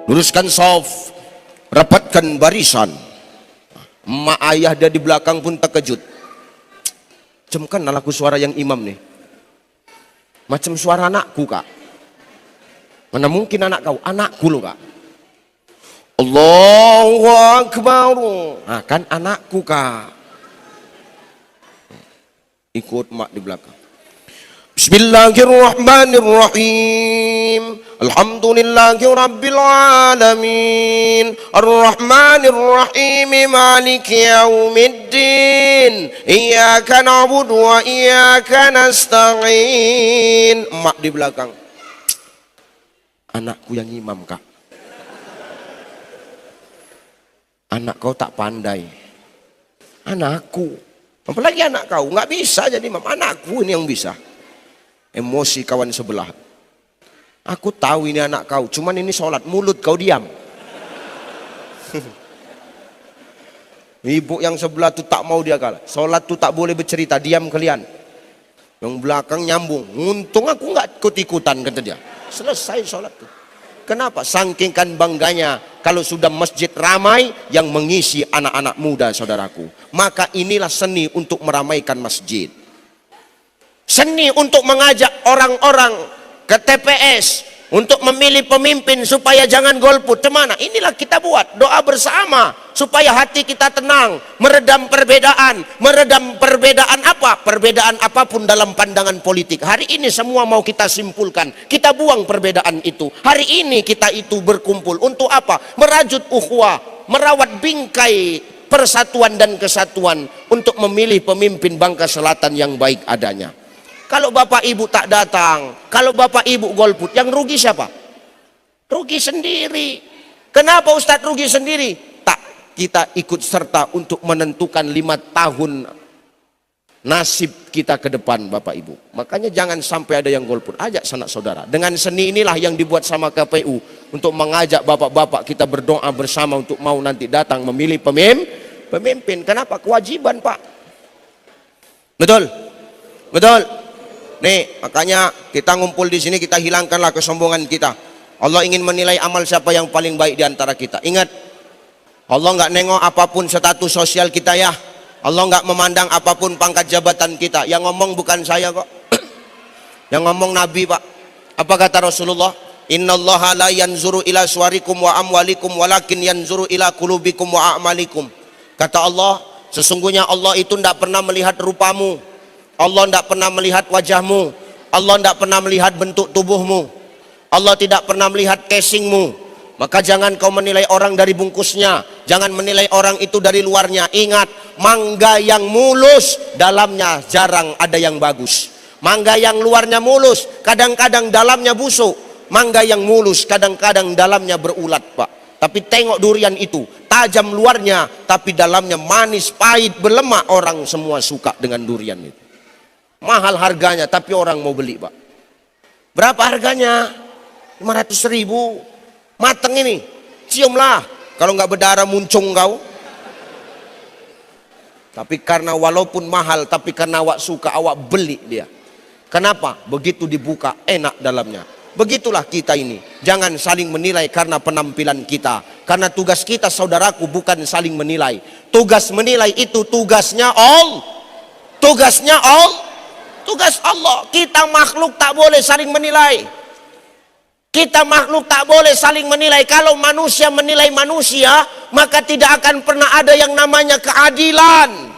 luruskan shaf, rapatkan barisan. Emak ayah dia di belakang pun terkejut. Cemkan laku suara yang imam nih, macam suara anakku kak. Mana mungkin anak kau? Anakku lo kak. Allahu Akbar. Nah, kan anakku kak. Ikut mak di belakang. Bismillahirrahmanirrahim. Alhamdulillahi rabbil alamin. Ar-Rahmanir-Rahim. Maliki yaumiddin. Iyyaka na'budu wa iyyaka nasta'in. Mak di belakang. Anakku yang imam kak. Anak kau tak pandai. Anakku. Apalagi anak kau. Nggak bisa jadi imam. Anakku ini yang bisa. Emosi kawan sebelah. Aku tahu ini anak kau, cuman ini sholat, mulut kau diam. Ibu yang sebelah tuh tak mau dia kalah. Sholat tuh tak boleh bercerita, diam kalian. Yang belakang nyambung. Untung aku nggak ikut-ikutan kata dia. Selesai sholat tuh. Kenapa? Saking kan bangganya kalau sudah masjid ramai yang mengisi anak-anak muda saudaraku. Maka inilah seni untuk meramaikan masjid. Seni untuk mengajak orang-orang ke TPS untuk memilih pemimpin supaya jangan golput. Kemana? Inilah kita buat doa bersama supaya hati kita tenang, meredam perbedaan. Meredam perbedaan apa? Perbedaan apapun dalam pandangan politik. Hari ini semua mau kita simpulkan, kita buang perbedaan itu. Hari ini kita itu berkumpul untuk apa? Merajut ukhuwah, merawat bingkai persatuan dan kesatuan untuk memilih pemimpin Bangka Selatan yang baik adanya. Kalau bapak ibu tak datang, kalau bapak ibu golput, yang rugi siapa? Rugi sendiri. Kenapa Ustadz rugi sendiri? Tak, kita ikut serta untuk menentukan 5 tahun nasib kita ke depan bapak ibu. Makanya jangan sampai ada yang golput. Ajak sanak saudara. Dengan seni inilah yang dibuat sama KPU untuk mengajak bapak-bapak kita berdoa bersama untuk mau nanti datang memilih pemimpin. Kenapa? Kewajiban pak. Betul? Betul? Nih, makanya kita ngumpul di sini, kita hilangkanlah kesombongan kita. Allah ingin menilai amal siapa yang paling baik di antara kita. Ingat, Allah nggak nengok apapun status sosial kita ya. Allah nggak memandang apapun pangkat jabatan kita. Yang ngomong bukan saya kok. Yang ngomong Nabi pak. Apa kata Rasulullah? Innallaha la yanzuru ila suwarikum wa amwalikum walakin yanzuru ila qulubikum wa a'malikum. Kata Allah, sesungguhnya Allah itu tidak pernah melihat rupamu. Allah tidak pernah melihat wajahmu. Allah tidak pernah melihat bentuk tubuhmu. Allah tidak pernah melihat casingmu. Maka jangan kau menilai orang dari bungkusnya. Jangan menilai orang itu dari luarnya. Ingat, mangga yang mulus dalamnya jarang ada yang bagus. Mangga yang luarnya mulus kadang-kadang dalamnya busuk. Mangga yang mulus kadang-kadang dalamnya berulat pak. Tapi tengok durian itu, tajam luarnya tapi dalamnya manis, pahit, berlemak. Orang semua suka dengan durian itu. Mahal harganya tapi orang mau beli pak. Berapa harganya? 500.000. Mateng ini, ciumlah. Kalau nggak berdarah muncung kau. Tapi karena walaupun mahal, tapi karena awak suka, awak beli dia. Kenapa? Begitu dibuka enak dalamnya. Begitulah kita ini. Jangan saling menilai karena penampilan kita. Karena tugas kita saudaraku bukan saling menilai. Tugas menilai itu tugasnya Allah. Tugasnya Allah. Tugas Allah. Kita makhluk tak boleh saling menilai. Kita makhluk tak boleh saling menilai. Kalau manusia menilai manusia, maka tidak akan pernah ada yang namanya keadilan.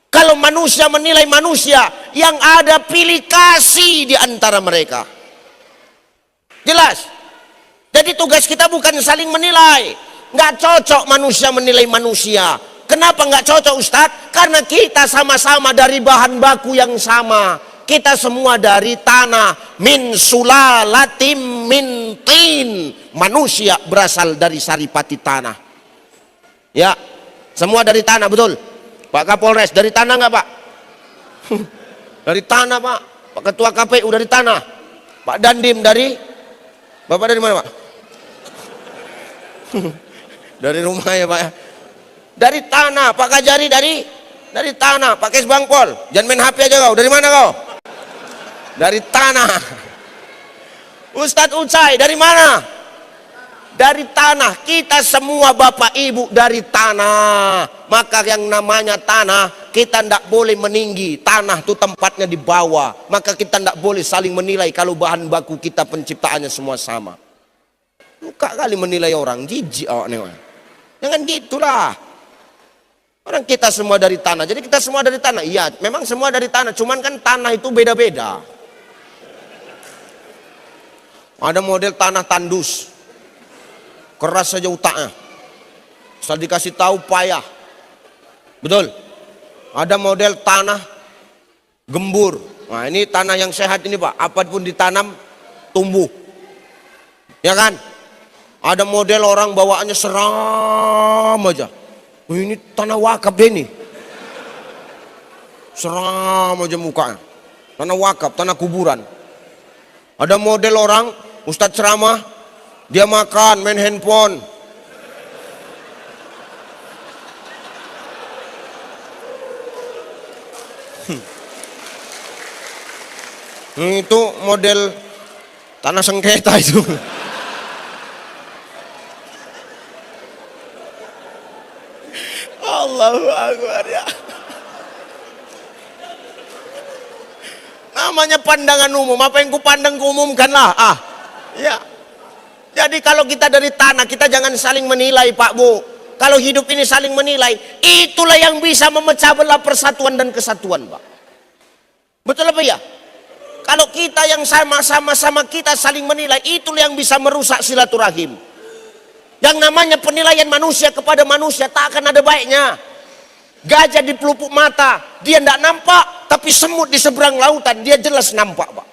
Kalau manusia menilai manusia, yang ada pilih kasih di antara mereka. Jelas? Jadi tugas kita bukan saling menilai. Nggak cocok manusia menilai manusia. Kenapa nggak cocok Ustadz? Karena kita sama-sama dari bahan baku yang sama. Kita semua dari tanah. Min sulalatim min tin. Manusia berasal dari saripati tanah. Ya, semua dari tanah, betul? Pak Kapolres dari tanah nggak Pak? Dari tanah Pak. Pak Ketua KPU dari tanah. Pak Dandim dari? Bapak dari mana Pak? Dari rumah ya Pak ya. Dari tanah. Pak Kajari dari tanah. Pak Kes Bangpol, jangan main HP aja kau. Dari mana kau? Dari tanah. Ustadz Ucai dari mana? Dari tanah. Kita semua Bapak Ibu dari tanah. Maka yang namanya tanah, kita tidak boleh meninggi. Tanah itu tempatnya di bawah. Maka kita tidak boleh saling menilai kalau bahan baku kita penciptaannya semua sama. Luka kali menilai orang, jijik awak. Jangan gitulah. Orang kita semua dari tanah. Jadi kita semua dari tanah. Iya, memang semua dari tanah. Cuman kan tanah itu beda-beda. Ada model tanah tandus. Keras saja utaknya. Setelah dikasih tahu payah. Betul. Ada model tanah gembur. Nah, ini tanah yang sehat ini Pak. Apapun ditanam tumbuh. Ya kan? Ada model orang bawaannya seram aja. Oh, ini tanah wakaf deh ini. Seram aja mukanya. Tanah wakaf, tanah kuburan. Ada model orang Ustadz ceramah, dia makan, main handphone. Itu model tanah sengketa itu. Allahu Akbar ya. Namanya pandangan umum, apa yang kupandang kuumumkanlah. Ya. Jadi kalau kita dari tanah, kita jangan saling menilai Pak Bu. Kalau hidup ini saling menilai, itulah yang bisa memecah belah persatuan dan kesatuan Pak. Betul apa ya? Kalau kita yang sama-sama kita saling menilai, itulah yang bisa merusak silaturahim. Yang namanya penilaian manusia kepada manusia tak akan ada baiknya. Gajah di pelupuk mata, dia tidak nampak, tapi semut di seberang lautan, dia jelas nampak Pak.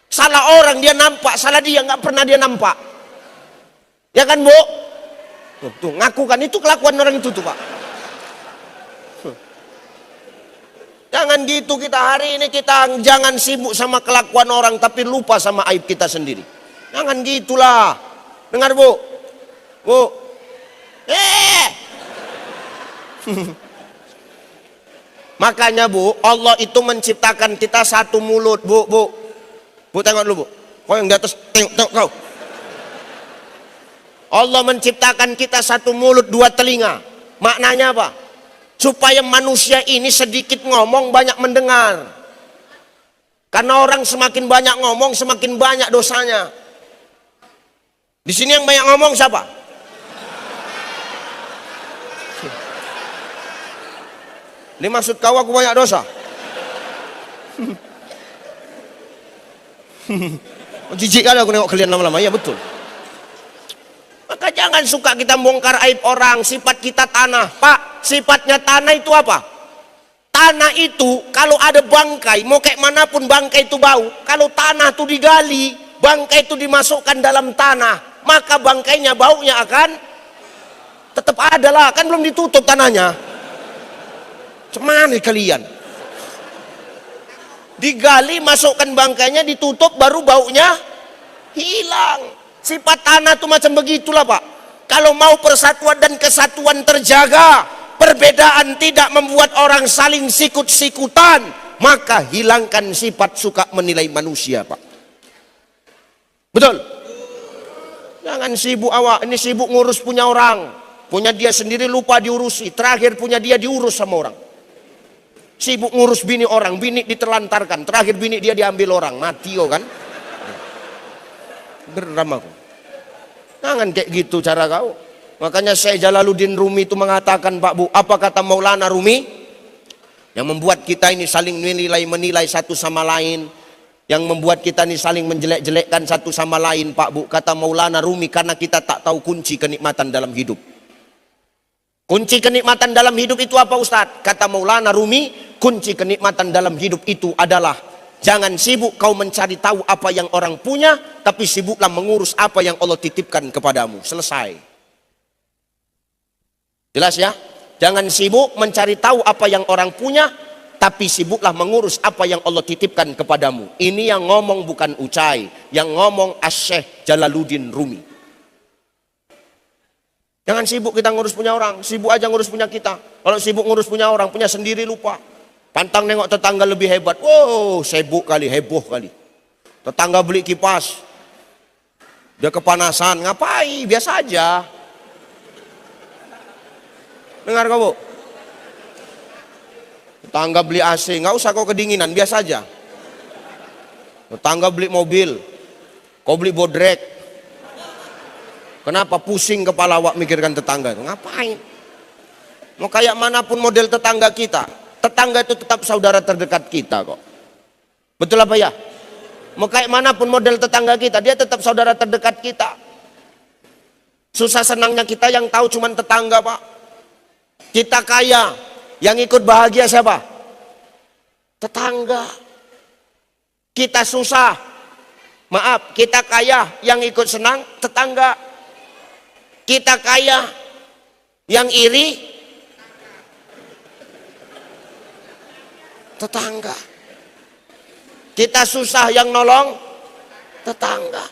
Salah orang dia nampak, salah dia nggak pernah dia nampak. Ya kan Bu? Tuh, ngaku kan, itu kelakuan orang itu tuh Pak. Jangan gitu kita hari ini, kita jangan sibuk sama kelakuan orang, tapi lupa sama aib kita sendiri. Jangan gitulah. Dengar Bu? Bu. Makanya Bu, Allah itu menciptakan kita satu mulut. Bu, Bu. Bu tengok dulu Bu. Kau yang di atas, tengok kau. Allah menciptakan kita satu mulut, dua telinga. Maknanya apa? Supaya manusia ini sedikit ngomong, banyak mendengar. Karena orang semakin banyak ngomong, semakin banyak dosanya. Di sini yang banyak ngomong siapa? Ini maksud kau aku banyak dosa? Jijik kali aku nengok kalian lama-lama. Ya betul. Maka jangan suka kita bongkar aib orang. Sifat kita tanah Pak, sifatnya tanah itu apa? Tanah itu kalau ada bangkai, mau kayak manapun bangkai itu bau. Kalau tanah itu digali, bangkai itu dimasukkan dalam tanah, maka bangkainya baunya akan tetap ada lah. Kan belum ditutup tanahnya. Cuman kalian digali, masukkan bangkainya, ditutup, baru baunya hilang. Sifat tanah itu macam begitulah Pak. Kalau mau persatuan dan kesatuan terjaga, perbedaan tidak membuat orang saling sikut-sikutan, maka hilangkan sifat suka menilai manusia Pak. Betul? Jangan sibuk awak, ini sibuk ngurus punya orang, punya dia sendiri lupa diurusi, terakhir punya dia diurus sama orang. Sibuk ngurus bini orang, bini diterlantarkan, terakhir bini dia diambil orang, mati kau kan. Geram aku. Jangan kayak gitu cara kau. Makanya Syekh Jalaluddin Rumi itu mengatakan Pak Bu, apa kata Maulana Rumi? Yang membuat kita ini saling menilai satu sama lain, yang membuat kita ini saling menjelek-jelekkan satu sama lain Pak Bu, kata Maulana Rumi, karena kita tak tahu kunci kenikmatan dalam hidup. Kunci kenikmatan dalam hidup itu apa Ustadz? Kata Maulana Rumi, kunci kenikmatan dalam hidup itu adalah jangan sibuk kau mencari tahu apa yang orang punya, tapi sibuklah mengurus apa yang Allah titipkan kepadamu. Selesai. Jelas ya? Jangan sibuk mencari tahu apa yang orang punya, tapi sibuklah mengurus apa yang Allah titipkan kepadamu. Ini yang ngomong bukan Ucai, yang ngomong Syekh Jalaluddin Rumi. Jangan sibuk kita ngurus punya orang, sibuk aja ngurus punya kita. Kalau sibuk ngurus punya orang, punya sendiri lupa. Pantang nengok tetangga lebih hebat. Wow, sibuk kali, heboh kali. Tetangga beli kipas. Dia kepanasan, ngapain? Biasa aja. Dengar kau, Bu? Tetangga beli AC, nggak usah kau kedinginan, biasa aja. Tetangga beli mobil, kau beli bodrek. Kenapa pusing kepala awak mikirkan tetangga itu? Ngapain? Mau kayak manapun model tetangga kita, tetangga itu tetap saudara terdekat kita kok. Betul apa ya? Mau kayak manapun model tetangga kita, dia tetap saudara terdekat kita. Susah senangnya kita yang tahu cuman tetangga, Pak. Kita kaya, yang ikut bahagia siapa? Tetangga. Kita susah, maaf, kita kaya, yang ikut senang tetangga. Kita kaya, yang iri tetangga. Kita susah, yang nolong tetangga.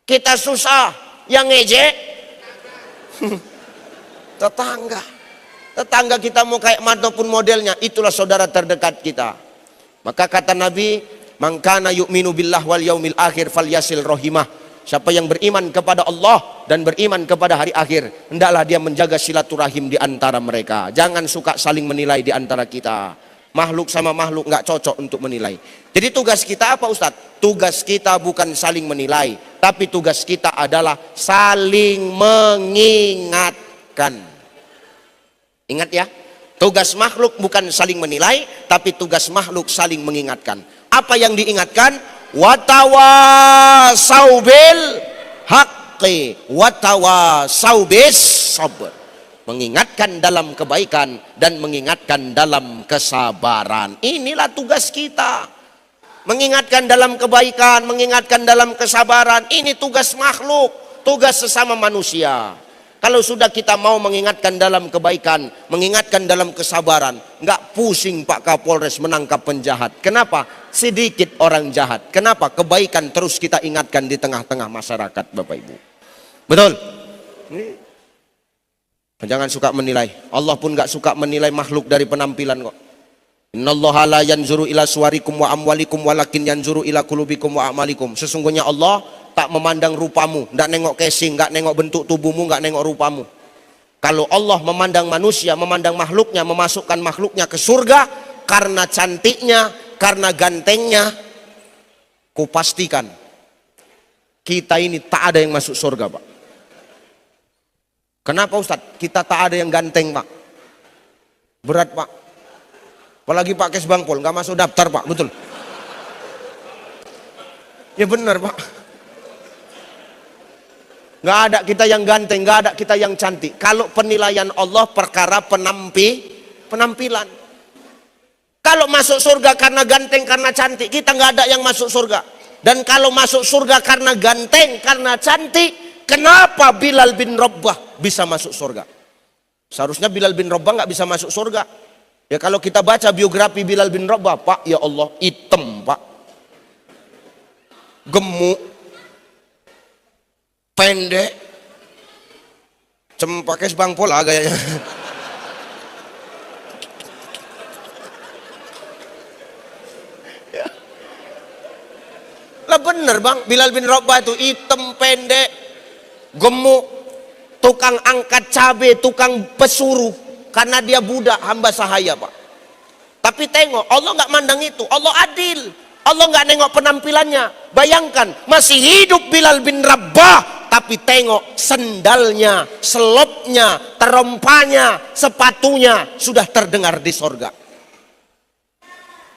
Kita susah, yang ngejek tetangga. Tetangga kita mau kayak manapun modelnya, itulah saudara terdekat kita. Maka kata Nabi, man kana yu'minu billah wal yaumil akhir falyasil rahimah. Siapa yang beriman kepada Allah dan beriman kepada hari akhir, hendaklah dia menjaga silaturahim di antara mereka. Jangan suka saling menilai di antara kita. Makhluk sama makhluk nggak cocok untuk menilai. Jadi tugas kita apa, Ustadz? Tugas kita bukan saling menilai, tapi tugas kita adalah saling mengingatkan. Ingat ya, tugas makhluk bukan saling menilai, tapi tugas makhluk saling mengingatkan. Apa yang diingatkan? Watawasau bil haqqi watawasau bis sabr. Mengingatkan dalam kebaikan dan mengingatkan dalam kesabaran. Inilah tugas kita. Mengingatkan dalam kebaikan, mengingatkan dalam kesabaran. Ini tugas makhluk, tugas sesama manusia. Kalau sudah kita mau mengingatkan dalam kebaikan, mengingatkan dalam kesabaran, nggak pusing Pak Kapolres menangkap penjahat. Kenapa? Sedikit orang jahat. Kenapa? Kebaikan terus kita ingatkan di tengah-tengah masyarakat, Bapak Ibu. Betul? Jangan suka menilai. Allah pun nggak suka menilai makhluk dari penampilan kok. Innallaha la yanzuru ila suwarikum wa amwalikum walakin yanzuru ila qulubikum wa amalikum. Sesungguhnya Allah tak memandang rupamu, nggak nengok casing, nggak nengok bentuk tubuhmu, nggak nengok rupamu. Kalau Allah memandang manusia, memandang makhluknya, memasukkan makhluknya ke surga karena cantiknya, karena gantengnya, kupastikan kita ini tak ada yang masuk surga, Pak. Kenapa, Ustadz? Kita tak ada yang ganteng, Pak. Berat, Pak. Apalagi Pak Kes Bangpol nggak masuk daftar, Pak. Betul. Ya benar, Pak. Nggak ada kita yang ganteng, nggak ada kita yang cantik. Kalau penilaian Allah perkara penampilan. Kalau masuk surga karena ganteng, karena cantik, kita nggak ada yang masuk surga. Dan kalau masuk surga karena ganteng, karena cantik, kenapa Bilal bin Rabah bisa masuk surga? Seharusnya Bilal bin Rabah nggak bisa masuk surga. Ya kalau kita baca biografi Bilal bin Rabah, Pak, ya Allah, hitam, Pak. Gemuk, pendek, pakai sebangpol lah gayanya. Ya. Lah bener, Bang, Bilal bin Rabah itu hitam, pendek, gemuk, tukang angkat cabai, tukang pesuruh. Karena dia budak hamba sahaya, Pak. Tapi tengok, Allah nggak mandang itu. Allah adil. Allah nggak nengok penampilannya. Bayangkan, masih hidup Bilal bin Rabah, tapi tengok sendalnya, selopnya, terompanya, sepatunya sudah terdengar di sorga.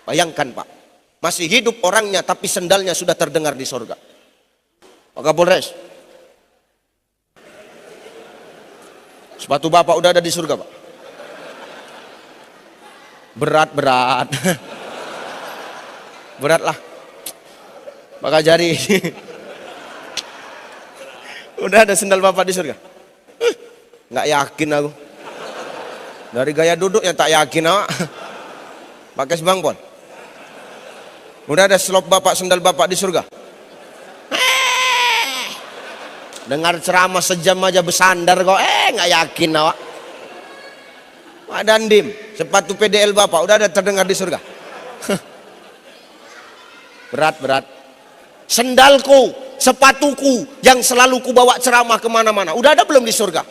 Bayangkan, Pak, masih hidup orangnya, tapi sendalnya sudah terdengar di sorga. Pak Kapolres, sepatu Bapak udah ada di surga, Pak. Berat berat lah, bakal jari. Udah ada sendal Bapak di surga? Nggak yakin aku, dari gaya duduknya tak yakin awak. Pakai sebangpol. Udah ada selop Bapak, sendal Bapak di surga? Dengar ceramah sejam aja bersandar kok, nggak yakin awak. Pak Dandim, sepatu PDL Bapak udah ada terdengar di surga? Berat. Sendalku sepatuku yang selalu ku bawa ceramah kemana-mana. Udah ada belum di surga?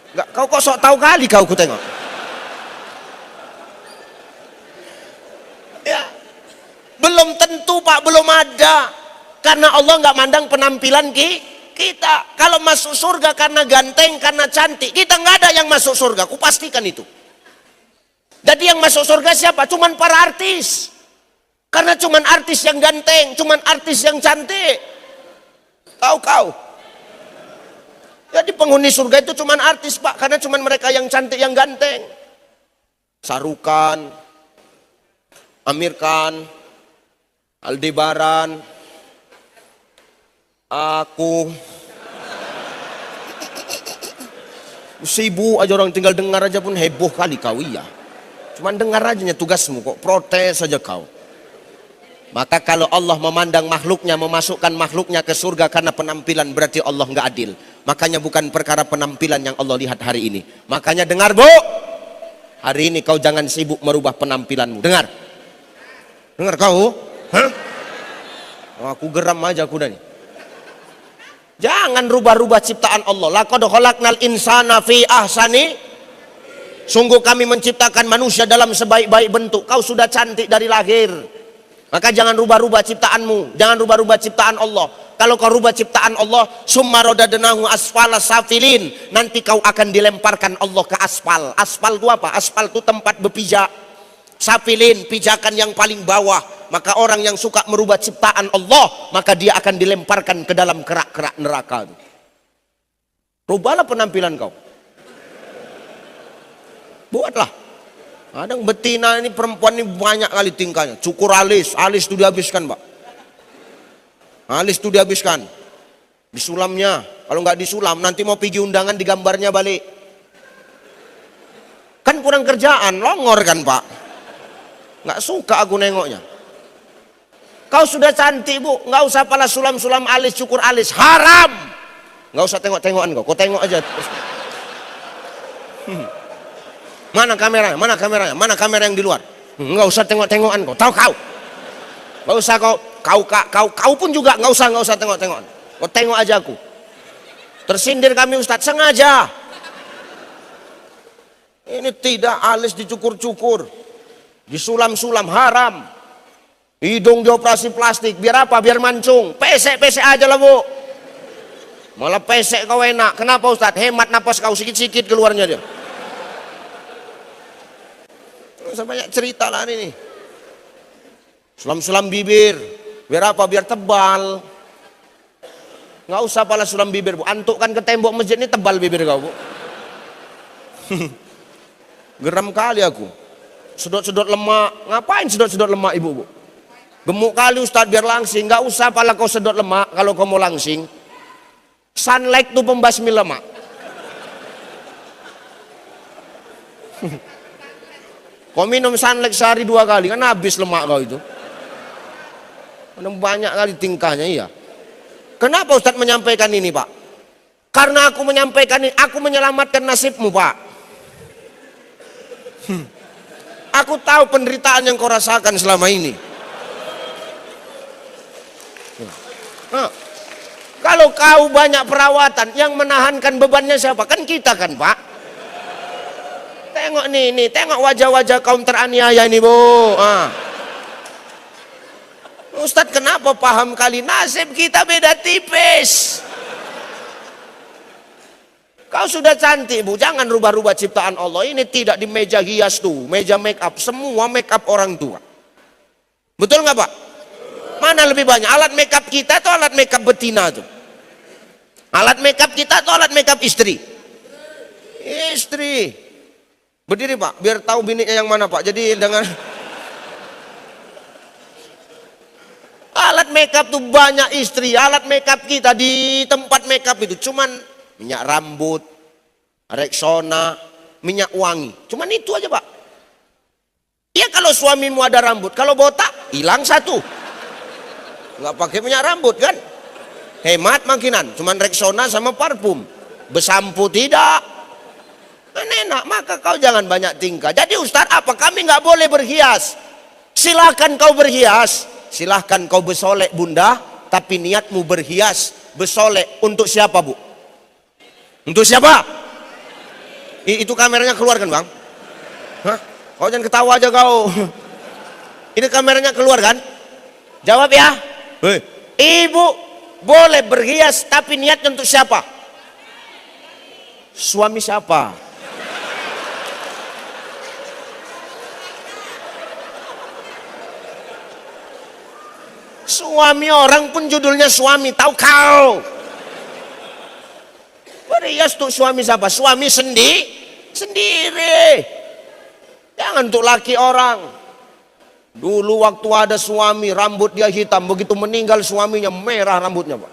Enggak, kau kok sok tahu kali kau, ku tengok. Ya, belum tentu Pak, belum ada. Karena Allah nggak mandang penampilan kita. Kalau masuk surga karena ganteng, karena cantik, kita nggak ada yang masuk surga. Ku pastikan itu. Jadi yang masuk surga siapa? Cuman para artis. Karena cuman artis yang ganteng, cuman artis yang cantik. Tahu kau? Jadi penghuni surga itu cuman artis Pak, karena cuman mereka yang cantik, yang ganteng. Sarukan, Amir Khan, Aldebaran, aku. Sibuk aja orang, tinggal dengar aja pun heboh kali kau. Iya, cuman dengar aja tugasmu, kok protes saja kau. Maka kalau Allah memandang makhluknya, memasukkan makhluknya ke surga karena penampilan, berarti Allah nggak adil. Makanya bukan perkara penampilan yang Allah lihat hari ini. Makanya dengar Bu, hari ini kau jangan sibuk merubah penampilanmu. Dengar kau? Hah? Oh, aku geram aja aku dah nih. Jangan rubah-rubah ciptaan Allah. Laqad khalaqnal insana fi ahsani. Sungguh kami menciptakan manusia dalam sebaik-baik bentuk. Kau sudah cantik dari lahir. Maka jangan rubah-rubah ciptaanmu, jangan rubah-rubah ciptaan Allah. Kalau kau rubah ciptaan Allah, summa radadnahu asfala safilin, nanti kau akan dilemparkan Allah ke aspal. Aspal itu apa? Aspal itu tempat berpijak. Safilin, pijakan yang paling bawah. Maka orang yang suka merubah ciptaan Allah, maka dia akan dilemparkan ke dalam kerak-kerak neraka. Rubahlah penampilan kau. Buatlah. Ada yang betina ini, perempuan ini banyak kali tingkahnya. Cukur alis itu dihabiskan Pak. Alis itu dihabiskan. Disulamnya. Kalau nggak disulam, nanti mau pergi undangan digambarnya balik. Kan kurang kerjaan, longor kan Pak. Nggak suka aku nengoknya. Kau sudah cantik Bu, nggak usah pala sulam-sulam alis, cukur alis, haram. Nggak usah tengok-tengokan kau tengok aja. Mana kameranya? Mana kameranya? Mana kamera yang di luar? Nggak usah tengok-tengokan kau. Tahu kau? Nggak usah kau pun juga nggak usah tengok-tengokan. Kau tengok aja aku. Tersindir kami Ustadz sengaja. Ini tidak alis dicukur-cukur, disulam-sulam, haram. Hidung dioperasi plastik, biar apa? Biar mancung. Pesek-pesek aja lah Bu. Malah pesek kau enak. Kenapa Ustadz? Hemat napas kau sikit-sikit keluarnya dia. Banyak cerita lah ini. Sulam-sulam bibir, biar apa? Biar tebal. Nggak usah pala sulam bibir Bu. Antukkan ke tembok masjid ini tebal bibir kau Bu. Geram kali aku. Sedot-sedot lemak. Ngapain sedot-sedot lemak Ibu Bu? Gemuk kali Ustadz biar langsing. Nggak usah pala kau sedot lemak kalau kau mau langsing. Sunlight tuh pembasmi lemak. Kau minum sunlight sehari 2 kali kan habis lemak kau itu. Banyak kali tingkahnya. Iya. Kenapa Ustadz menyampaikan ini Pak? Karena aku menyampaikan ini, aku menyelamatkan nasibmu Pak. Aku tahu penderitaan yang kau rasakan selama ini. Nah, kalau kau banyak perawatan, yang menahankan bebannya siapa? Kan kita kan Pak. Tengok nih, tengok wajah-wajah kaum teraniaya ini Bu. Ustadz kenapa paham kali? Nasib kita beda tipis. Kau sudah cantik Bu, jangan rubah-rubah ciptaan Allah. Ini tidak di meja hias tuh, meja make up. Semua make up orang tua. Betul nggak Pak? Mana lebih banyak? Alat make up kita atau alat make up betina tuh? Alat make up kita atau alat make up istri? Istri. Berdiri Pak, biar tahu bininya yang mana Pak. Jadi dengan alat makeup tuh banyak istri. Alat makeup kita di tempat makeup itu cuman minyak rambut, Rexona, minyak wangi. Cuman itu aja Pak. Ya kalau suamimu ada rambut, kalau botak hilang satu. Nggak pakai minyak rambut kan? Hemat makinan. Cuman Rexona sama parfum. Besampu tidak. Enak, maka kau jangan banyak tingkah. Jadi Ustadz apa? Kami nggak boleh berhias. Silahkan kau berhias. Silahkan kau bersolek bunda tapi niatmu berhias, bersolek. Untuk siapa, Bu? Untuk siapa? Itu kameranya keluar kan, Bang? Hah? Kau jangan ketawa aja kau. Ini kameranya keluar kan? Jawab ya. Hei. Ibu boleh berhias tapi niatnya untuk siapa? Suami siapa? Suami orang pun judulnya suami, tahu kau? Berhias untuk suami siapa? Suami sendiri. Jangan untuk laki orang. Dulu waktu ada suami rambut dia hitam, begitu meninggal suaminya merah rambutnya, Pak.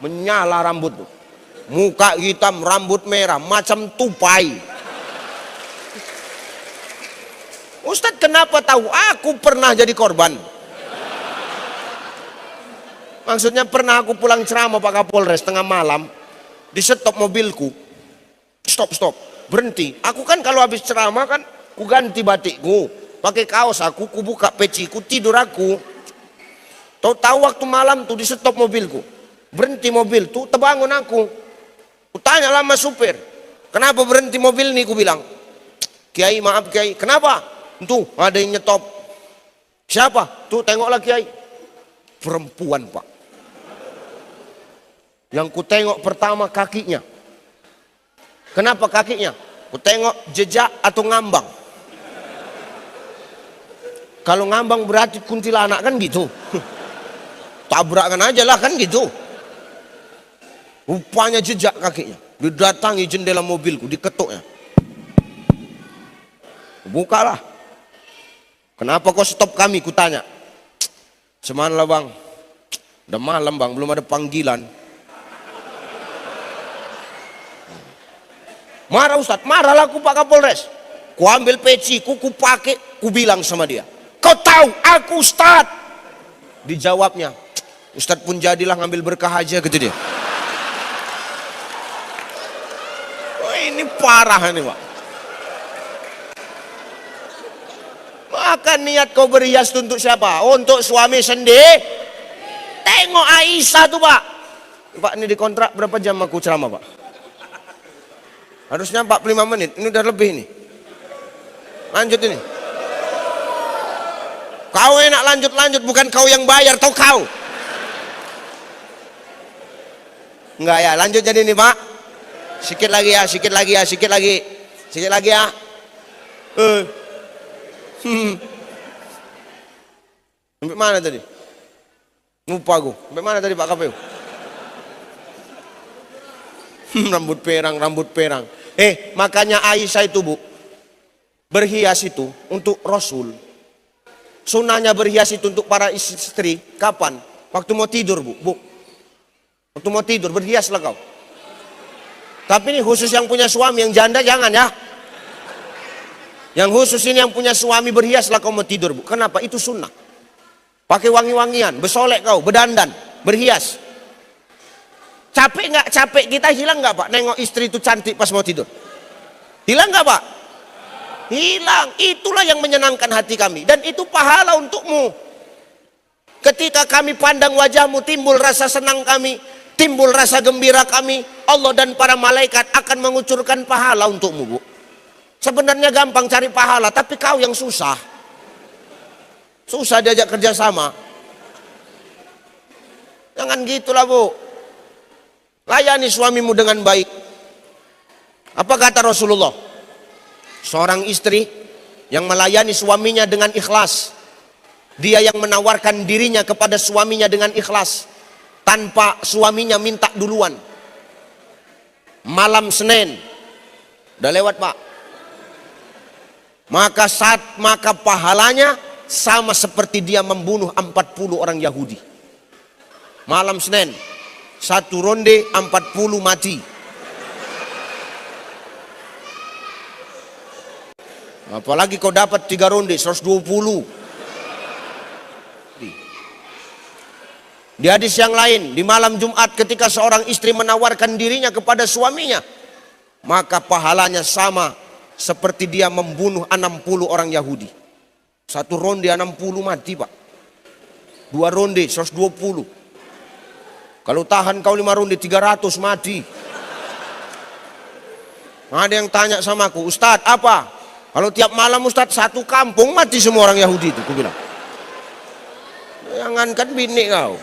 Menyala rambut tuh. Muka hitam, rambut merah, macam tupai. Ustadz kenapa tahu? Aku pernah jadi korban. Maksudnya pernah aku pulang ceramah Pak Kapolres tengah malam, di stop mobilku. Stop, berhenti. Aku kan kalau habis ceramah kan, ku ganti batikku, pakai kaos aku, ku buka peciku, tidur aku. Tahu waktu malam tuh di stop mobilku, berhenti mobil tuh, terbangun aku. Ku tanya sama supir, kenapa berhenti mobil nih? Ku bilang, Kiai maaf Kiai, kenapa? Tuh ada yang nyetop. Siapa? Tuh tengoklah Kiai. Perempuan, Pak. Yang ku tengok pertama kakinya. Kenapa kakinya? Ku tengok jejak atau ngambang. Kalau ngambang berarti kuntilanak kan gitu. Tabrakan aja lah kan gitu. Rupanya jejak kakinya. Didatangi jendela mobilku, diketuknya. Bukalah. Kenapa kau stop kami? Ku tanya. Semanlah Bang. Udah malam Bang, belum ada panggilan. Marah Ustaz, marahlah aku Pak Kapolres. Ku ambil peci, ku pakai, ku bilang sama dia, kau tahu aku Ustaz? Dijawabnya, Ustaz pun jadilah ngambil berkah aja gitu dia. Oh, ini parah ini Pak. Maka niat kau berhias untuk siapa? Untuk suami sendiri. Tengok Aisyah tuh Pak. Pak ini dikontrak berapa jam aku ceramah Pak? Harusnya 45 menit, ini udah lebih nih. Lanjut ini. Kau enak lanjut, bukan kau yang bayar, tau kau. Enggak ya, lanjut jadi ini Pak. Sikit lagi ya. Sampai mana tadi? Lupa aku. Sampai mana tadi Pak KPU? Rambut perang. Makanya Aisyah itu Bu, berhias itu untuk Rasul. Sunnahnya berhias itu untuk para istri. Kapan? Waktu mau tidur Bu. Waktu mau tidur berhiaslah kau. Tapi ini khusus yang punya suami, yang janda jangan ya. Yang khusus ini yang punya suami berhiaslah kau mau tidur Bu. Kenapa? Itu sunnah. Pakai wangi-wangian, bersolek kau, berdandan, berhias. Capek nggak? Capek kita hilang nggak Pak? Nengok istri itu cantik pas mau tidur. Hilang nggak Pak? Hilang. Itulah yang menyenangkan hati kami. Dan itu pahala untukmu. Ketika kami pandang wajahmu, timbul rasa senang kami, timbul rasa gembira kami. Allah dan para malaikat akan mengucurkan pahala untukmu Bu. Sebenarnya gampang cari pahala, tapi kau yang susah. Susah diajak kerjasama. Jangan gitulah Bu. Layani suamimu dengan baik. Apa kata Rasulullah? Seorang istri yang melayani suaminya dengan ikhlas, dia yang menawarkan dirinya kepada suaminya dengan ikhlas, tanpa suaminya minta duluan. Malam Senin, udah lewat Pak. Maka pahalanya sama seperti dia membunuh 40 orang Yahudi. Malam Senin, satu ronde 40 mati. Apalagi kau dapat 3 ronde 120. Di hadis yang lain, di malam Jumat ketika seorang istri menawarkan dirinya kepada suaminya, maka pahalanya sama seperti dia membunuh 60 orang Yahudi. Satu ronde 60 mati Pak. 2 ronde 120. Kalau tahan kau 5 ronde 300 mati. Ada yang tanya sama aku, Ustadz apa? Kalau tiap malam Ustadz satu kampung mati semua orang Yahudi itu. Aku bilang, jangankan bini kau.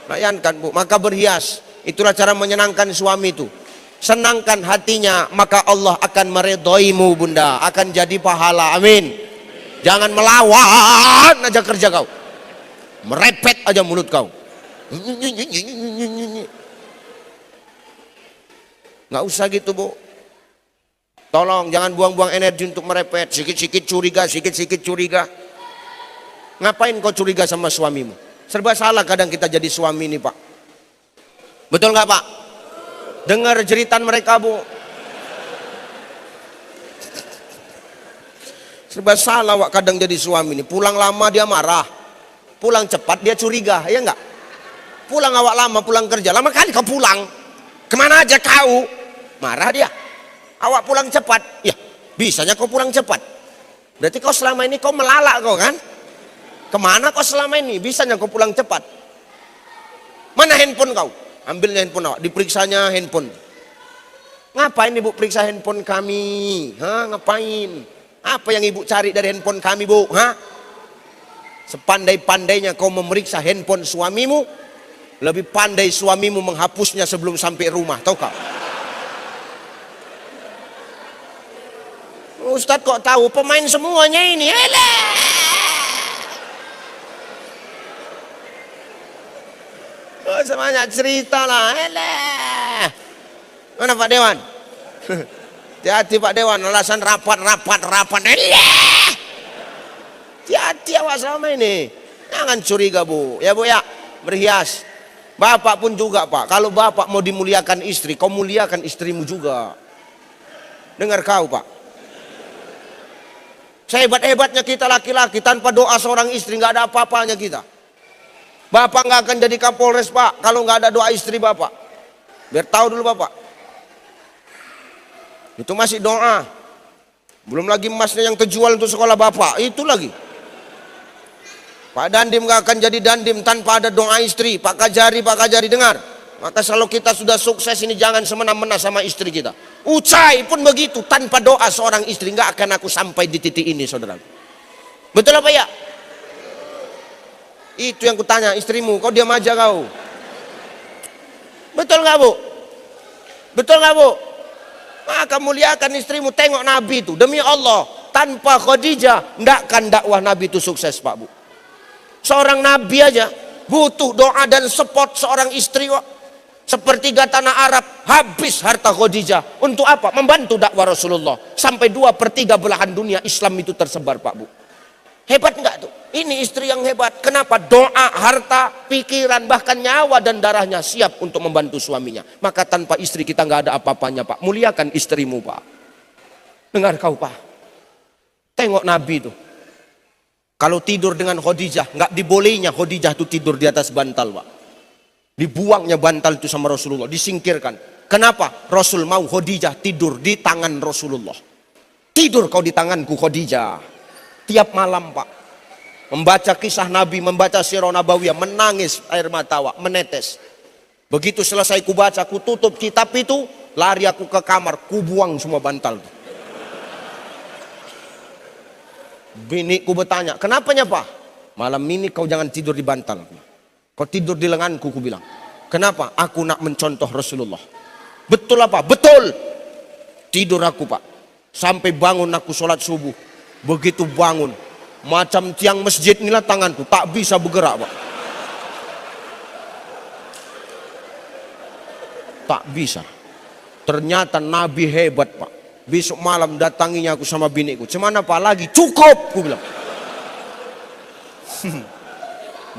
Bayangkan bu, maka berhias. Itulah cara menyenangkan suami itu. Senangkan hatinya, maka Allah akan meridhoimu bunda. Akan jadi pahala, amin. Jangan melawan aja kerja kau. Merepet aja mulut kau. Nggak usah gitu bu. Tolong jangan buang-buang energi untuk merepet. Sikit-sikit curiga, sikit-sikit curiga. Ngapain kau curiga sama suamimu? Serba salah kadang kita jadi suami ini pak. Betul nggak pak? Dengar jeritan mereka bu. Serba salah wak kadang jadi suami ini. Pulang lama dia marah. Pulang cepat dia curiga, ya enggak? Pulang awak lama, pulang kerja. Lama kali kau pulang. Kemana aja kau? Marah dia. Awak pulang cepat. Ya, bisanya kau pulang cepat. Berarti kau selama ini kau melalak kau kan? Kemana kau selama ini? Bisanya kau pulang cepat. Mana handphone kau? Ambilnya handphone awak. Diperiksanya handphone. Ngapain ibu periksa handphone kami? Hah, ngapain? Apa yang ibu cari dari handphone kami bu? Hah? Sepandai-pandainya kau memeriksa handphone suamimu, lebih pandai suamimu menghapusnya sebelum sampai rumah. Tahu kau? Ustadz kok tahu? Pemain semuanya ini. Oh, semuanya cerita lah. Mana Pak Dewan? Hati-hati Pak Dewan, alasan rapat. Hati-hati awak sama ini. Jangan curiga bu. Ya bu ya, berhias. Bapak pun juga pak. Kalau bapak mau dimuliakan istri, kau muliakan istrimu juga. Dengar kau pak. Sehebat-hebatnya kita laki-laki, tanpa doa seorang istri nggak ada apa-apanya kita. Bapak nggak akan jadi Kapolres pak kalau nggak ada doa istri bapak. Biar tahu dulu bapak. Itu masih doa. Belum lagi emasnya yang terjual untuk sekolah bapak. Itu lagi. Pak Dandim nggak akan jadi Dandim tanpa ada doa istri. Pak Kajari dengar. Maka kalau kita sudah sukses ini jangan semena-mena sama istri kita. Ucai pun begitu, tanpa doa seorang istri nggak akan aku sampai di titik ini saudara. Betul apa ya? Itu yang kutanya istrimu, kau diam aja kau. Betul nggak bu? Betul nggak bu? Maka muliakan istrimu. Tengok Nabi itu, demi Allah, tanpa Khadijah ndak akan dakwah Nabi itu sukses pak bu. Seorang Nabi aja butuh doa dan support seorang istri kok. Sepertiga tanah Arab habis harta Khadijah. Untuk apa? Membantu dakwah Rasulullah. Sampai 2/3 belahan dunia Islam itu tersebar pak bu. Hebat enggak tuh? Ini istri yang hebat. Kenapa? Doa, harta, pikiran, bahkan nyawa dan darahnya siap untuk membantu suaminya. Maka tanpa istri kita nggak ada apa-apanya pak. Muliakan istrimu pak. Dengar kau pak. Tengok Nabi itu. Kalau tidur dengan Khadijah, nggak dibolehnya Khadijah itu tidur di atas bantal pak. Dibuangnya bantal itu sama Rasulullah, disingkirkan. Kenapa? Rasul mau Khadijah tidur di tangan Rasulullah. Tidur kau di tanganku Khadijah. Tiap malam pak. Membaca kisah Nabi, membaca sirah Nabawiyah, menangis air mata wak, menetes. Begitu selesai ku baca, ku tutup kitab itu, lari aku ke kamar, ku buang semua bantal. Biniku bertanya, kenapanya pak? Malam ini kau jangan tidur di bantal. Kau tidur di lenganku, ku bilang. Kenapa? Aku nak mencontoh Rasulullah. Betul apa? Betul. Tidur aku pak. Sampai bangun aku sholat subuh. Begitu bangun, macam tiang masjid inilah tanganku, tak bisa bergerak pak. Tak bisa. Ternyata Nabi hebat pak. Besok malam datanginya aku sama biniku. Cemana pak lagi? Cukup, aku bilang.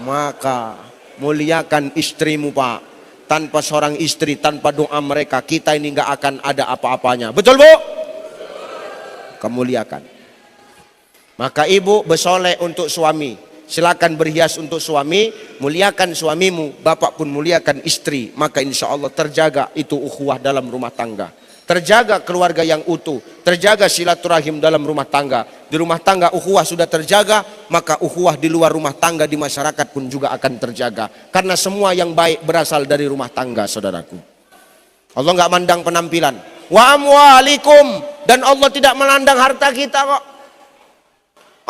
Maka muliakan istrimu pak. Tanpa seorang istri, tanpa doa mereka, kita ini nggak akan ada apa-apanya. Betul bu? Kemuliakan. Maka ibu bersolek untuk suami. Silakan berhias untuk suami. Muliakan suamimu. Bapak pun muliakan istri. Maka insya Allah terjaga itu ukhuwah dalam rumah tangga. Terjaga keluarga yang utuh. Terjaga silaturahim dalam rumah tangga. di rumah tangga ukhuwah sudah terjaga, maka ukhuwah di luar rumah tangga di masyarakat pun juga akan terjaga. Karena semua yang baik berasal dari rumah tangga, saudaraku. Allah nggak mandang penampilan. Wa amwalikum, dan Allah tidak melandang harta kita kok.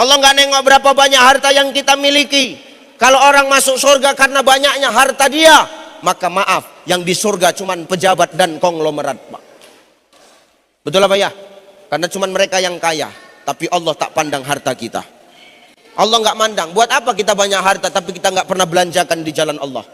Allah nggak nengok berapa banyak harta yang kita miliki. Kalau orang masuk surga karena banyaknya harta dia, maka maaf, yang di surga cuman pejabat dan konglomerat, Pak. Betul apa ya? Karena cuman mereka yang kaya, tapi Allah tak pandang harta kita. Allah nggak mandang. Buat apa kita banyak harta tapi kita nggak pernah belanjakan di jalan Allah?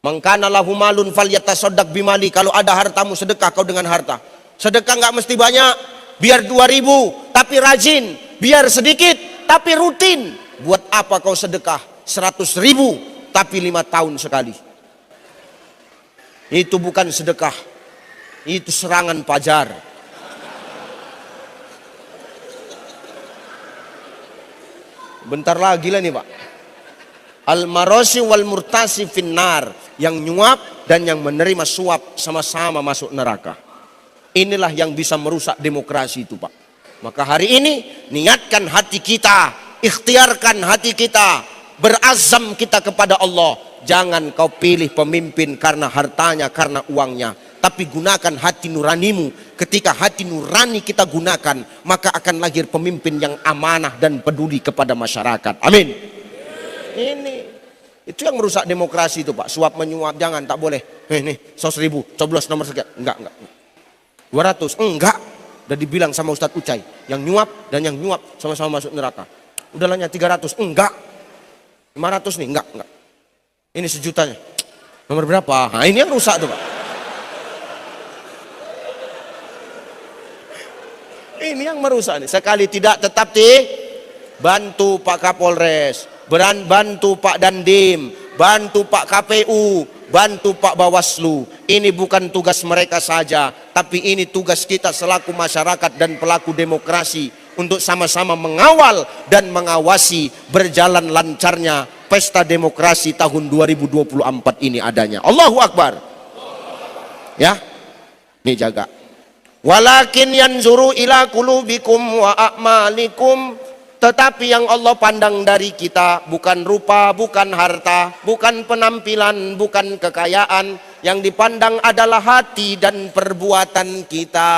Man kana lahu malun falyatasaddaq bimali. Kalau ada hartamu, sedekah kau dengan harta. Sedekah nggak mesti banyak, biar 2.000 tapi rajin, biar sedikit tapi rutin. Buat apa kau sedekah 100.000 tapi 5 tahun sekali? Itu bukan sedekah, itu serangan fajar. Bentar lagi lah nih, Pak. Al-marasi wal murtasi finnar, yang nyuap dan yang menerima suap sama-sama masuk neraka. Inilah yang bisa merusak demokrasi itu, Pak. Maka hari ini niatkan hati kita, ikhtiarkan hati kita, berazam kita kepada Allah. Jangan kau pilih pemimpin karena hartanya, karena uangnya, tapi gunakan hati nuranimu. Ketika hati nurani kita gunakan, maka akan lahir pemimpin yang amanah dan peduli kepada masyarakat. Amin. Ini itu yang merusak demokrasi itu, Pak. Suap menyuap jangan, tak boleh. Nih 100.000 coblos nomor sekian. Enggak. 200 enggak. Udah dibilang sama Ustadz Ucai, yang nyuap dan yang nyuap sama-sama masuk neraka. Udahlah 300 enggak. 500 nih enggak. Ini 1 jutanya. Nomor berapa? Nah, ini yang rusak tuh, Pak. Ini yang merusak nih. Sekali tidak tetap bantu Pak Kapolres, bantu Pak Dandim, bantu Pak KPU, bantu Pak Bawaslu. Ini bukan tugas mereka saja, tapi ini tugas kita selaku masyarakat dan pelaku demokrasi untuk sama-sama mengawal dan mengawasi berjalan lancarnya pesta demokrasi tahun 2024 ini adanya. Allahu Akbar. Ya, ini jaga. Walakin yanzuru ila qulubikum wa a'malikum. Tetapi yang Allah pandang dari kita bukan rupa, bukan harta, bukan penampilan, bukan kekayaan. Yang dipandang adalah hati dan perbuatan kita.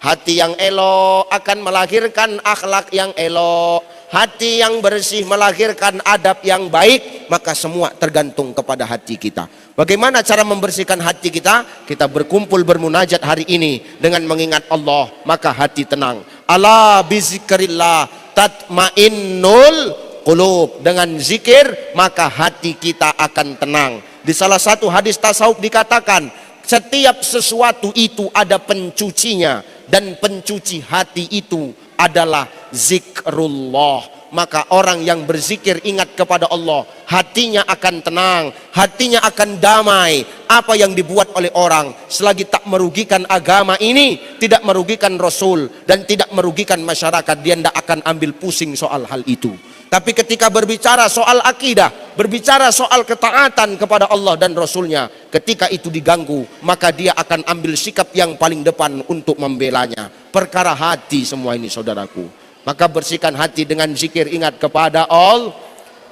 Hati yang elok akan melahirkan akhlak yang elok. Hati yang bersih melahirkan adab yang baik. Maka semua tergantung kepada hati kita. Bagaimana cara membersihkan hati kita? Kita berkumpul bermunajat hari ini dengan mengingat Allah, maka hati tenang. Ala bizikrillah tatmainnul qulub. Dengan zikir maka hati kita akan tenang. Di salah satu hadis tasawuf dikatakan, setiap sesuatu itu ada pencucinya, dan pencuci hati itu adalah zikrullah. Maka orang yang berzikir ingat kepada Allah, hatinya akan tenang, hatinya akan damai. Apa yang dibuat oleh orang, selagi tak merugikan agama ini, tidak merugikan Rasul, dan tidak merugikan masyarakat, dia tidak akan ambil pusing soal hal itu. Tapi ketika berbicara soal akidah, berbicara soal ketaatan kepada Allah dan Rasulnya, ketika itu diganggu, maka dia akan ambil sikap yang paling depan untuk membelanya. Perkara hati semua ini, saudaraku. Maka bersihkan hati dengan zikir, ingat kepada Allah.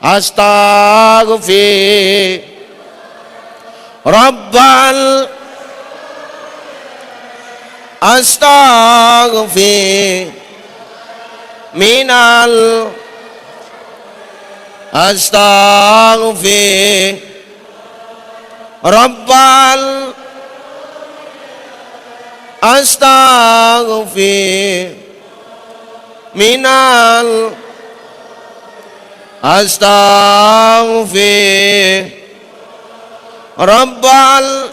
Astaghfir Rabbal Astaghfir Minal Astaghfir Rabbal Astaghfir Minal Astaghfir Rabbal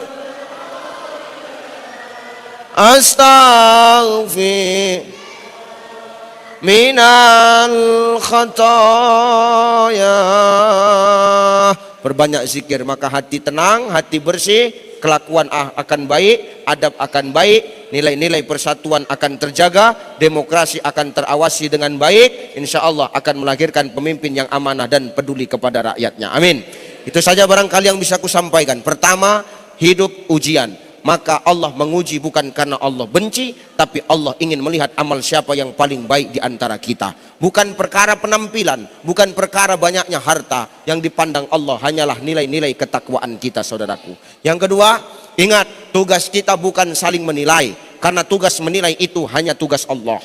Astaghfir Minal khataya. Perbanyak zikir, maka hati tenang, hati bersih, kelakuan akan baik, adab akan baik, nilai-nilai persatuan akan terjaga, demokrasi akan terawasi dengan baik, insya Allah akan melahirkan pemimpin yang amanah dan peduli kepada rakyatnya. Amin. Itu saja barangkali yang bisa aku sampaikan. Pertama, hidup ujian. maka Allah menguji bukan karena Allah benci, tapi Allah ingin melihat amal siapa yang paling baik di antara kita. Bukan perkara penampilan, bukan perkara banyaknya harta. Yang dipandang Allah hanyalah nilai-nilai ketakwaan kita, saudaraku. Yang kedua, ingat, tugas kita bukan saling menilai, karena tugas menilai itu hanya tugas Allah.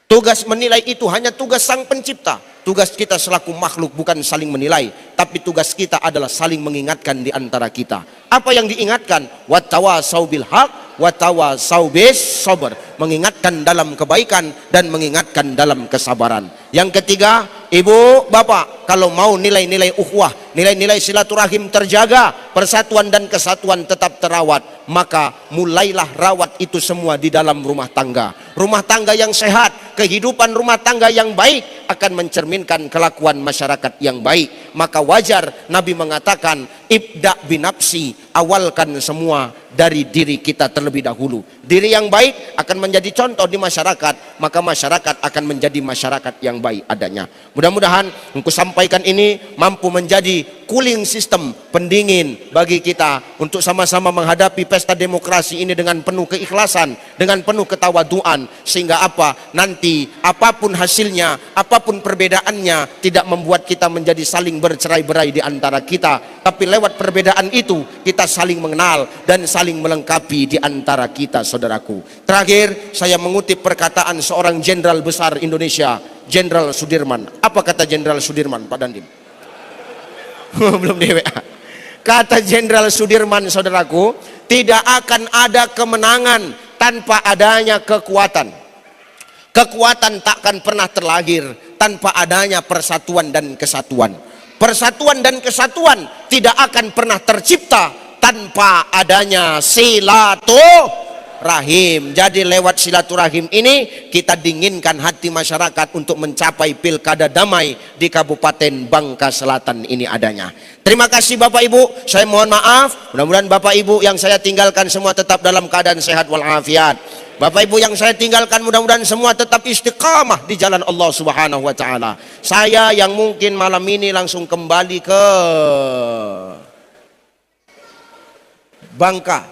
Tugas menilai itu hanya tugas Sang Pencipta. Tugas kita selaku makhluk bukan saling menilai, tapi tugas kita adalah saling mengingatkan di antara kita. Apa yang diingatkan? Wattawasau bil haq, wattawasau bis sabr. Mengingatkan dalam kebaikan dan mengingatkan dalam kesabaran. Yang ketiga, ibu, bapak, kalau mau nilai-nilai ukhuwah, nilai-nilai silaturahim terjaga, persatuan dan kesatuan tetap terawat, maka mulailah rawat itu semua di dalam rumah tangga. Rumah tangga yang sehat, kehidupan rumah tangga yang baik akan mencerminkan kelakuan masyarakat yang baik. Maka wajar Nabi mengatakan, ibda binafsi, awalkan semua dari diri kita terlebih dahulu. Diri yang baik akan menjadi contoh di masyarakat, maka masyarakat akan menjadi masyarakat yang baik adanya. Mudah-mudahan aku sampaikan ini mampu menjadi cooling system, pendingin bagi kita untuk sama-sama menghadapi pesta demokrasi ini dengan penuh keikhlasan, dengan penuh ketawaduan, sehingga apa? Nanti apapun hasilnya, apapun perbedaannya, tidak membuat kita menjadi saling bercerai-berai di antara kita, tapi lewat perbedaan itu kita saling mengenal dan saling melengkapi di antara kita, saudaraku. Terakhir, saya mengutip perkataan seorang jenderal besar Indonesia, Jenderal Sudirman. Apa kata Jenderal Sudirman, Pak Dandim? Belum di WA. Kata Jenderal Sudirman, saudaraku, tidak akan ada kemenangan tanpa adanya kekuatan. Kekuatan takkan pernah terlahir tanpa adanya persatuan dan kesatuan. Persatuan dan kesatuan tidak akan pernah tercipta tanpa adanya silaturahim. Jadi lewat silaturahim ini kita dinginkan hati masyarakat untuk mencapai pilkada damai di Kabupaten Bangka Selatan ini adanya. Terima kasih Bapak Ibu, saya mohon maaf. Mudah-mudahan Bapak Ibu yang saya tinggalkan semua tetap dalam keadaan sehat walafiat. Bapak Ibu yang saya tinggalkan mudah-mudahan semua tetap istiqamah di jalan Allah Subhanahu wa taala. Saya yang mungkin malam ini langsung kembali ke Bangka,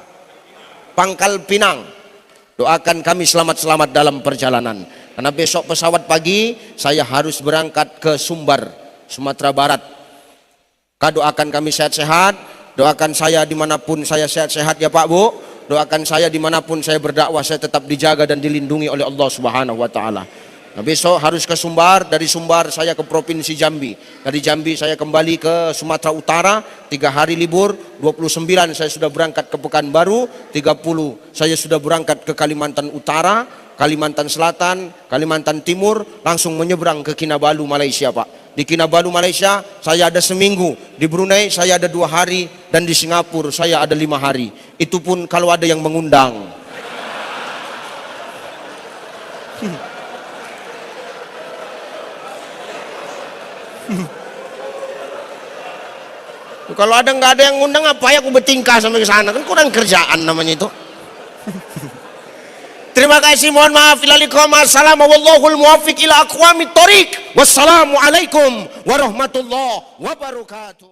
Pangkal Pinang. Doakan kami selamat-selamat dalam perjalanan. Karena besok pesawat pagi saya harus berangkat ke Sumbar, Sumatera Barat. Doakan kami sehat-sehat. Doakan saya dimanapun saya sehat-sehat ya Pak Bu. Doakan saya dimanapun saya berdakwah, saya tetap dijaga dan dilindungi oleh Allah Subhanahu wa taala. Nah, besok harus ke Sumbar, dari Sumbar saya ke Provinsi Jambi. Dari Jambi saya kembali ke Sumatera Utara, 3 hari libur, 29 saya sudah berangkat ke Pekanbaru, 30 saya sudah berangkat ke Kalimantan Utara, Kalimantan Selatan, Kalimantan Timur, langsung menyeberang ke Kinabalu, Malaysia Pak. Di Kinabalu, Malaysia saya ada seminggu, di Brunei saya ada 2 hari, dan di Singapura saya ada 5 hari. Itu pun kalau ada yang mengundang. Kalau ada nggak ada yang ngundang, apa ya aku bertingkah sampai ke sana, kan kurang kerjaan namanya itu. Terima kasih, mohon maaf. Assalamualaikum warahmatullahi wabarakatuh.